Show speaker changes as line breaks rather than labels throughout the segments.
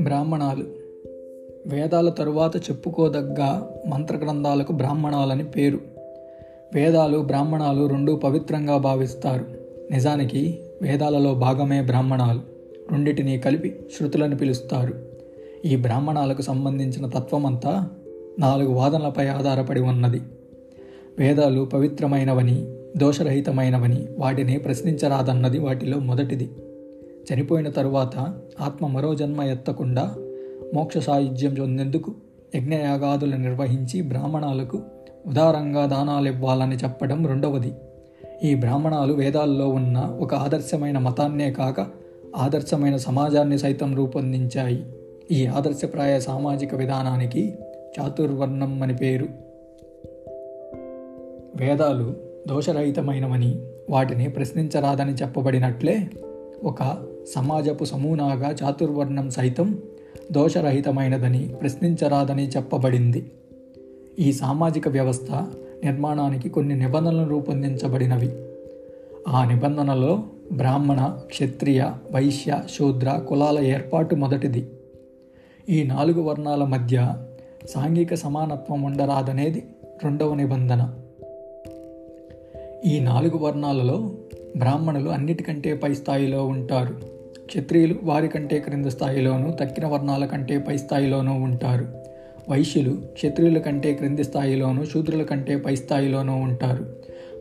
బ్రాహ్మణాలు వేదాల తరువాత చెప్పుకోదగ్గ మంత్రగ్రంథాలకు బ్రాహ్మణాలని పేరు. వేదాలు, బ్రాహ్మణాలు రెండూ పవిత్రంగా భావిస్తారు. నిజానికి వేదాలలో భాగమే బ్రాహ్మణాలు. రెండిటిని కలిపి శృతులను పిలుస్తారు. ఈ బ్రాహ్మణాలకు సంబంధించిన తత్వమంతా 4 వాదనలపై ఆధారపడి ఉన్నది. వేదాలు పవిత్రమైనవని, దోషరహితమైనవని, వాటిని ప్రశ్నించరాదన్నది వాటిలో మొదటిది. చనిపోయిన తరువాత ఆత్మ మరో జన్మ ఎత్తకుండా మోక్ష సాయుధ్యం పొందేందుకు యజ్ఞయాగాదులు నిర్వహించి బ్రాహ్మణాలకు ఉదారంగా దానాలివ్వాలని చెప్పడం రెండవది. ఈ బ్రాహ్మణాలు వేదాల్లో ఉన్న ఒక ఆదర్శమైన మతాన్నే కాక ఆదర్శమైన సమాజాన్ని సైతం రూపొందించాయి. ఈ ఆదర్శప్రాయ సామాజిక విధానానికి చాతుర్వర్ణం అని పేరు. వేదాలు దోషరహితమైనవని, వాటిని ప్రశ్నించరాదని చెప్పబడినట్లే ఒక సమాజపు సమూనాగా చాతుర్వర్ణం సైతం దోషరహితమైనదని, ప్రశ్నించరాదని చెప్పబడింది. ఈ సామాజిక వ్యవస్థ నిర్మాణానికి కొన్ని నిబంధనలు రూపొందించబడినవి. ఆ నిబంధనలో బ్రాహ్మణ, క్షత్రియ, వైశ్య, శూద్ర కులాల ఏర్పాటు మొదటిది. ఈ 4 వర్ణాల మధ్య సాంఘిక సమానత్వం ఉండరాదనేది రెండవ నిబంధన. ఈ 4 వర్ణాలలో బ్రాహ్మణులు అన్నిటికంటే పై స్థాయిలో ఉంటారు. క్షత్రియులు వారి కంటే క్రింద స్థాయిలోనూ, తక్కిన వర్ణాల కంటే పై స్థాయిలోనూ ఉంటారు. వైశ్యులు క్షత్రియుల కంటే క్రింది స్థాయిలోనూ, శూద్రుల కంటే పై స్థాయిలోనూ ఉంటారు.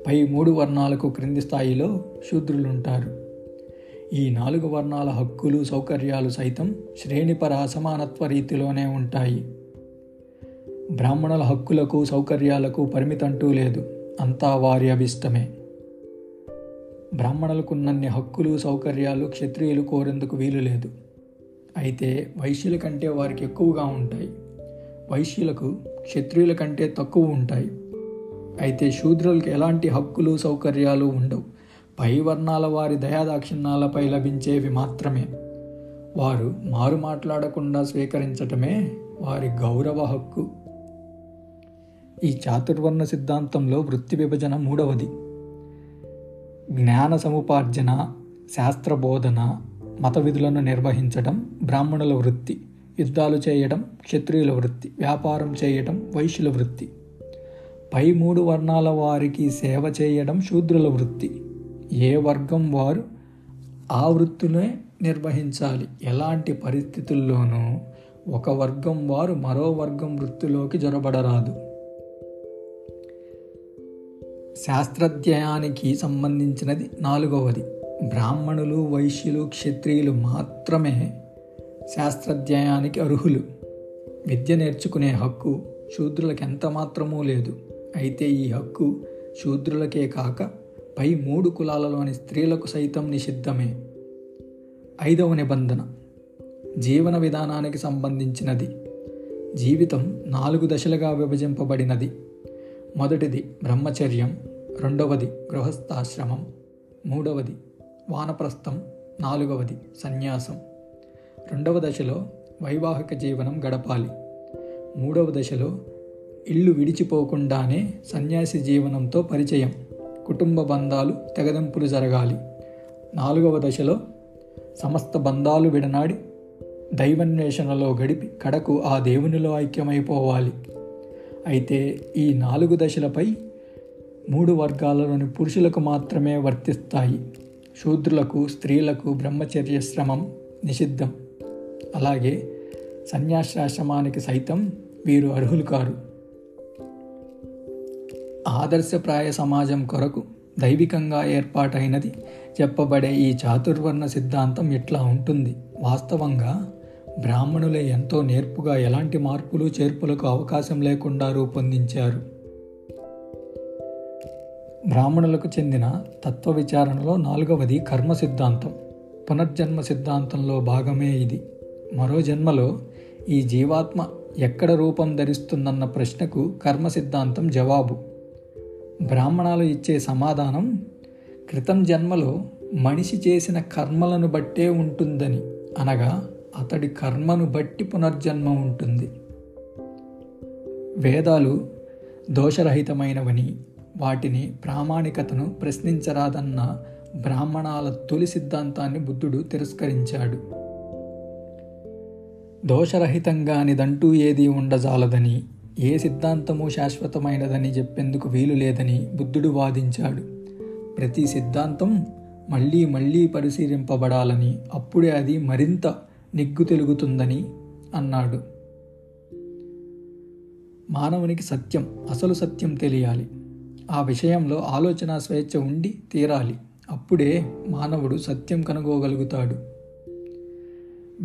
పై 3 వర్ణాలకు క్రింది స్థాయిలో శూద్రులుంటారు. ఈ 4 వర్ణాల హక్కులు, సౌకర్యాలు సైతం శ్రేణిపర అసమానత్వ రీతిలోనే ఉంటాయి. బ్రాహ్మణుల హక్కులకు, సౌకర్యాలకు పరిమితంటూ లేదు. అంతా వారి అభిష్టమే. బ్రాహ్మణులకున్నన్ని హక్కులు, సౌకర్యాలు క్షత్రియులు కోరేందుకు వీలు లేదు. అయితే వైశ్యుల కంటే వారికి ఎక్కువగా ఉంటాయి. వైశ్యులకు క్షత్రియుల కంటే తక్కువ ఉంటాయి. అయితే శూద్రులకు ఎలాంటి హక్కులు, సౌకర్యాలు ఉండవు. పై వర్ణాల వారి దయాదాక్షిణ్యాలపై లభించేవి మాత్రమే. వారు మారు మాట్లాడకుండా స్వీకరించటమే వారి గౌరవ హక్కు. ఈ చాతుర్వర్ణ సిద్ధాంతంలో వృత్తి విభజన మూడవది. జ్ఞాన సముపార్జన, శాస్త్రబోధన, మత విధులను నిర్వహించడం బ్రాహ్మణుల వృత్తి. యుద్ధాలు చేయడం క్షత్రియుల వృత్తి. వ్యాపారం చేయడం వైశ్యుల వృత్తి. పై 3 వర్ణాల వారికి సేవ చేయడం శూద్రుల వృత్తి. ఏ వర్గం వారు ఆ వృత్తినే నిర్వహించాలి. ఎలాంటి పరిస్థితుల్లోనూ ఒక వర్గం వారు మరో వర్గం వృత్తిలోకి జొరబడరాదు. శాస్త్రాధ్యయనానికి సంబంధించినది 4వది. బ్రాహ్మణులు, వైశ్యులు, క్షత్రియులు మాత్రమే శాస్త్రాధ్యయనానికి అర్హులు. విద్య నేర్చుకునే హక్కు శూద్రులకు ఎంత మాత్రమూ లేదు. అయితే ఈ హక్కు శూద్రులకే కాక పై 3 కులాలలోని స్త్రీలకు సైతం నిషిద్ధమే. 5వ నిబంధన జీవన విధానానికి సంబంధించినది. జీవితం 4 దశలుగా విభజింపబడినది. మొదటిది బ్రహ్మచర్యం, రెండవది గృహస్థాశ్రమం, మూడవది వానప్రస్థం, 4వది సన్యాసం. 2వ దశలో వైవాహిక జీవనం గడపాలి. 3వ దశలో ఇల్లు విడిచిపోకుండానే సన్యాసి జీవనంతో పరిచయం, కుటుంబ బంధాలు, తెగదెంపులు జరగాలి. 4వ దశలో సమస్త బంధాలు విడనాడి దైవన్వేషణలో గడిపి కడకు ఆ దేవునిలో ఐక్యమైపోవాలి. అయితే ఈ 4 దశలపై 3 వర్గాలలోని పురుషులకు మాత్రమే వర్తిస్తాయి. శూద్రులకు, స్త్రీలకు బ్రహ్మచర్య శ్రమం నిషిద్ధం. అలాగే సన్యాసాశ్రమానికి సైతం వీరు అర్హులు కారు. ఆదర్శప్రాయ సమాజం కొరకు దైవికంగా ఏర్పాటైనది చెప్పబడే ఈ చాతుర్వర్ణ సిద్ధాంతం ఇట్లా ఉంటుంది. వాస్తవంగా బ్రాహ్మణులే ఎంతో నేర్పుగా ఎలాంటి మార్పులు, చేర్పులకు అవకాశం లేకుండా రూపొందించారు. బ్రాహ్మణులకు చెందిన తత్వ విచారణలో 4వది కర్మ సిద్ధాంతం. పునర్జన్మ సిద్ధాంతంలో భాగమే ఇది. మరో జన్మలో ఈ జీవాత్మ ఎక్కడ రూపం ధరిస్తుందన్న ప్రశ్నకు కర్మ సిద్ధాంతం జవాబు. బ్రాహ్మణాలు ఇచ్చే సమాధానం క్రితం జన్మలో మనిషి చేసిన కర్మలను బట్టే ఉంటుందని, అనగా అతడి కర్మను బట్టి పునర్జన్మ ఉంటుంది. వేదాలు దోషరహితమైనవని, వాటిని ప్రామాణికతను ప్రశ్నించరాదన్న బ్రాహ్మణాల తొలి సిద్ధాంతాన్ని బుద్ధుడు తిరస్కరించాడు. దోషరహితంగానిదంటూ ఏదీ ఉండజాలదని, ఏ సిద్ధాంతము శాశ్వతమైనదని చెప్పేందుకు వీలు లేదని బుద్ధుడు వాదించాడు. ప్రతి సిద్ధాంతం మళ్ళీ మళ్ళీ పరిశీలింపబడాలని, అప్పుడే అది మరింత నిగ్గు తెలుగుతుందని అన్నాడు. మానవునికి సత్యం, అసలు సత్యం తెలియాలి. ఆ విషయంలో ఆలోచన స్వేచ్ఛ ఉండి తీరాలి. అప్పుడే మానవుడు సత్యం కనుగోగలుగుతాడు.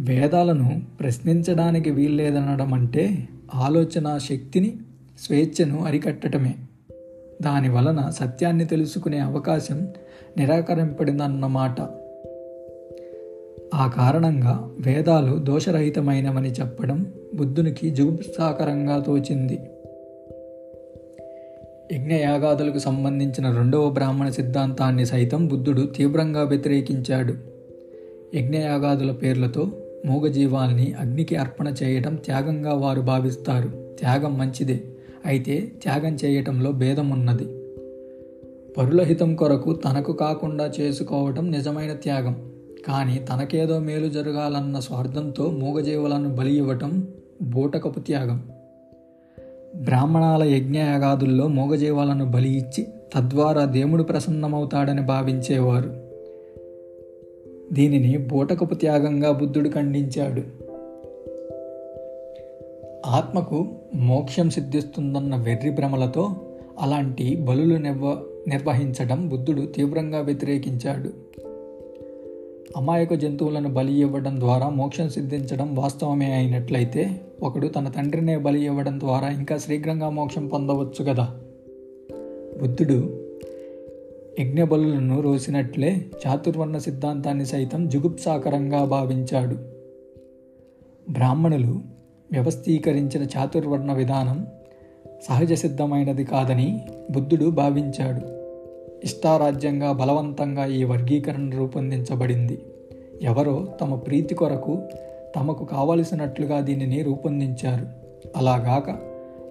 వేదాలను ప్రశ్నించడానికి వీల్లేదనడం అంటే ఆలోచన శక్తిని, స్వేచ్ఛను అరికట్టడమే. దాని వలన సత్యాన్ని తెలుసుకునే అవకాశం నిరాకరింపడిందన్నమాట. ఆ కారణంగా వేదాలు దోషరహితమైనవని చెప్పడం బుద్ధునికి జుగుప్సాకరంగా తోచింది. యజ్ఞయాగాదులకు సంబంధించిన 2వ బ్రాహ్మణ సిద్ధాంతాన్ని సైతం బుద్ధుడు తీవ్రంగా వ్యతిరేకించాడు. యజ్ఞయాగాదుల పేర్లతో మూగజీవాల్ని అగ్నికి అర్పణ చేయటం త్యాగంగా వారు భావిస్తారు. త్యాగం మంచిదే, అయితే త్యాగం చేయటంలో భేదం ఉన్నది. పరుల హితం కొరకు తనకు కాకుండా చేసుకోవటం నిజమైన త్యాగం. కానీ తనకేదో మేలు జరగాలన్న స్వార్థంతో మూగజీవులను బలి ఇవ్వటం బూటకపు త్యాగం. బ్రాహ్మణాల యజ్ఞయాగాదుల్లో మూగజీవాలను బలి ఇచ్చి తద్వారా దేవుడు ప్రసన్నమవుతాడని భావించేవారు. దీనిని బూటకపు త్యాగంగా బుద్ధుడు ఖండించాడు. ఆత్మకు మోక్షం సిద్ధిస్తుందన్న వెర్రి భ్రమలతో అలాంటి బలులు నిర్వహించడం బుద్ధుడు తీవ్రంగా వ్యతిరేకించాడు. అమాయక జంతువులను బలి ఇవ్వడం ద్వారా మోక్షం సిద్ధించడం వాస్తవమే అయినట్లయితే ఒకడు తన తండ్రినే బలి ఇవ్వడం ద్వారా ఇంకా శీఘ్రంగా మోక్షం పొందవచ్చు కదా. బుద్ధుడు యజ్ఞబలులను రోసినట్లే చాతుర్వర్ణ సిద్ధాంతాన్ని సైతం జుగుప్సాకరంగా భావించాడు. బ్రాహ్మణులు వ్యవస్థీకరించిన చాతుర్వర్ణ విధానం సహజ సిద్ధమైనది కాదని బుద్ధుడు భావించాడు. ఇష్టారాజ్యంగా బలవంతంగా ఈ వర్గీకరణ రూపొందించబడింది. ఎవరో తమ ప్రీతి కొరకు తమకు కావలసినట్లుగా దీనిని రూపొందించారు. అలాగాక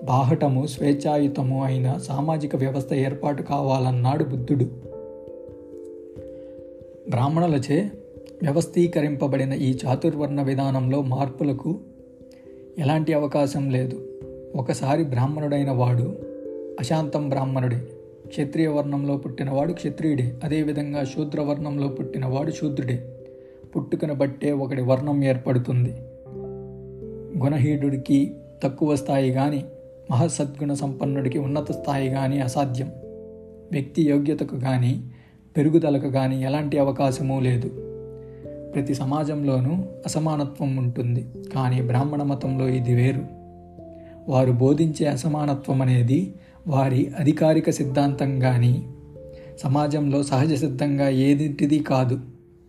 బాహటము, స్వేచ్ఛాయుతము అయిన సామాజిక వ్యవస్థ ఏర్పాటు కావాలన్నాడు బుద్ధుడు. బ్రాహ్మణులచే వ్యవస్థీకరింపబడిన ఈ చాతుర్వర్ణ విధానంలో మార్పులకు ఎలాంటి అవకాశం లేదు. ఒకసారి బ్రాహ్మణుడైన వాడు అశాంతం బ్రాహ్మణుడే, క్షత్రియ వర్ణంలో పుట్టినవాడు క్షత్రియుడే, అదేవిధంగా శూద్రవర్ణంలో పుట్టినవాడు శూద్రుడే. పుట్టుకను బట్టే ఒకటి వర్ణం ఏర్పడుతుంది. గుణహీనుడికి తక్కువ స్థాయి కానీ, మహసద్గుణ సంపన్నుడికి ఉన్నత స్థాయి కానీ అసాధ్యం. వ్యక్తి యోగ్యతకు కానీ పెరుగుదలకు కానీ ఎలాంటి అవకాశమూ లేదు. ప్రతి సమాజంలోనూ అసమానత్వం ఉంటుంది. కానీ బ్రాహ్మణ మతంలో ఇది వేరు. వారు బోధించే అసమానత్వం అనేది వారి అధికారిక సిద్ధాంతం కానీ సమాజంలో సహజ సిద్ధంగా ఏదింటిది కాదు.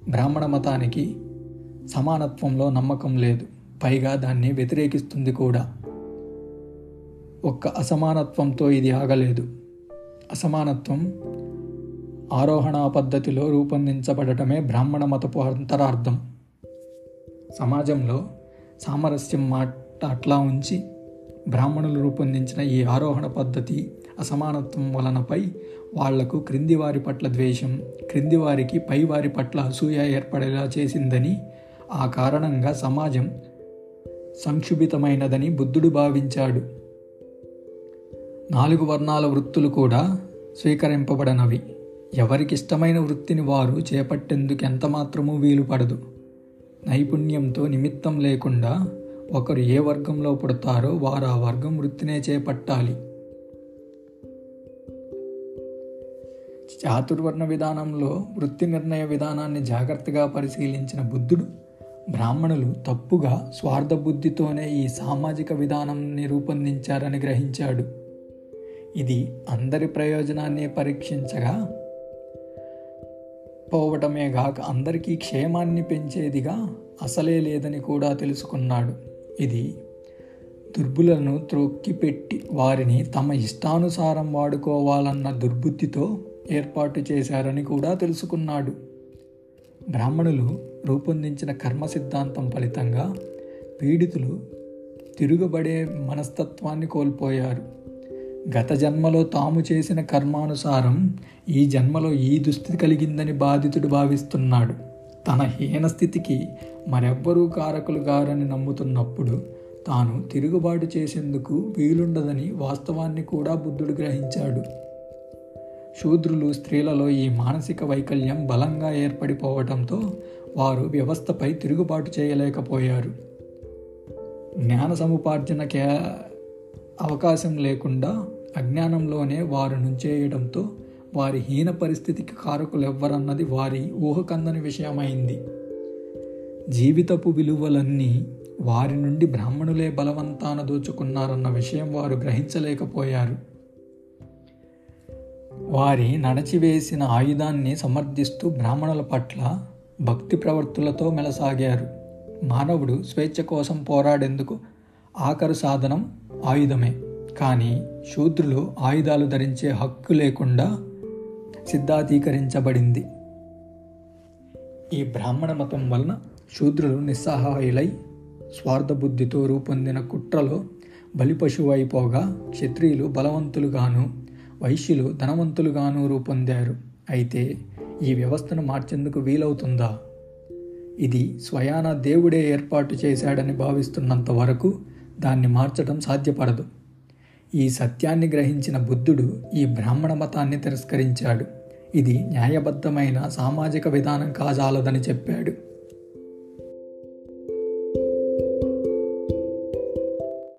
బ్రాహ్మణ మతానికి సమానత్వంలో నమ్మకం లేదు, పైగా దాన్ని వ్యతిరేకిస్తుంది కూడా. ఒక్క అసమానత్వంతో ఇది ఆగలేదు. అసమానత్వం ఆరోహణ పద్ధతిలో రూపొందించబడటమే బ్రాహ్మణ మతపు అంతరార్థం. సమాజంలో సామరస్యం మాట అట్లా ఉంచి బ్రాహ్మణులు రూపొందించిన ఈ ఆరోహణ పద్ధతి అసమానత్వం వలనపై వాళ్లకు క్రిందివారి పట్ల ద్వేషం, క్రిందివారికి పైవారి పట్ల అసూయ ఏర్పడేలా చేసిందని, ఆ కారణంగా సమాజం సంక్షుభితమైనదని బుద్ధుడు భావించాడు. 4 వర్ణాల వృత్తులు కూడా స్వీకరింపబడనవి. ఎవరికిష్టమైన వృత్తిని వారు చేపట్టేందుకు ఎంతమాత్రమూ వీలు పడదు. నైపుణ్యంతో నిమిత్తం లేకుండా ఒకరు ఏ వర్గంలో పుడతారో వారు ఆ వర్గం వృత్తినే చేపట్టాలి. చాతుర్వర్ణ విధానంలో వృత్తి నిర్ణయ విధానాన్ని జాగ్రత్తగా పరిశీలించిన బుద్ధుడు బ్రాహ్మణులు తప్పుగా స్వార్థ బుద్ధితోనే ఈ సామాజిక విధానాన్ని రూపొందించారని గ్రహించాడు. ఇది అందరి ప్రయోజనాన్ని పరీక్షించగా పోవటమే గాక అందరికీ క్షేమాన్ని పెంచేదిగా అసలే లేదని కూడా తెలుసుకున్నాడు. ఇది దుర్బులను త్రొక్కిపెట్టి వారిని తమ ఇష్టానుసారం వాడుకోవాలన్న దుర్బుద్ధితో ఏర్పాటు చేశారని కూడా తెలుసుకున్నాడు. బ్రాహ్మణులు రూపొందించిన కర్మ సిద్ధాంతం ఫలితంగా పీడితులు తిరుగుబడే మనస్తత్వాన్ని కోల్పోయారు. గత జన్మలో తాము చేసిన కర్మానుసారం ఈ జన్మలో ఈ దుస్థితి కలిగిందని బాధితుడు భావిస్తున్నాడు. తన హీన స్థితికి మరెవ్వరూ కారకులు గారని నమ్ముతున్నప్పుడు తాను తిరుగుబాటు చేసేందుకు వీలుండదని వాస్తవాన్ని కూడా బుద్ధుడు గ్రహించాడు. శూద్రులు, స్త్రీలలో ఈ మానసిక వైకల్యం బలంగా ఏర్పడిపోవటంతో వారు వ్యవస్థపై తిరుగుబాటు చేయలేకపోయారు. జ్ఞాన సముపార్జనకే అవకాశం లేకుండా అజ్ఞానంలోనే వారు నుంచేయడంతో వారి హీన పరిస్థితికి కారకులెవ్వరన్నది వారి ఊహకందని విషయమైంది. జీవితపు విలువలన్నీ వారి నుండి బ్రాహ్మణులే బలవంతాన దోచుకున్నారన్న విషయం వారు గ్రహించలేకపోయారు. వారి నడచివేసిన ఆయుధాన్ని సమర్థిస్తూ బ్రాహ్మణుల పట్ల భక్తి ప్రవర్తులతో మెలసాగారు. మానవుడు స్వేచ్ఛ కోసం పోరాడేందుకు ఆఖరు సాధనం ఆయుధమే. కానీ శూద్రులు ఆయుధాలు ధరించే హక్కు లేకుండా సిద్ధాంతీకరించబడింది. ఈ బ్రాహ్మణ మతం వలన శూద్రులు నిస్సహాయులై స్వార్థబుద్ధితో రూపొందిన కుట్రలో బలిపశువైపోగా క్షత్రియులు బలవంతులుగాను, వైశ్యులు ధనవంతులుగాను రూపొందారు. అయితే ఈ వ్యవస్థను మార్చేందుకు వీలవుతుందా? ఇది స్వయాన దేవుడే ఏర్పాటు చేశాడని భావిస్తున్నంత వరకు దాన్ని మార్చడం సాధ్యపడదు. ఈ సత్యాన్ని గ్రహించిన బుద్ధుడు ఈ బ్రాహ్మణ మతాన్ని తిరస్కరించాడు. ఇది న్యాయబద్ధమైన సామాజిక విధానం కాజాలదని చెప్పాడు.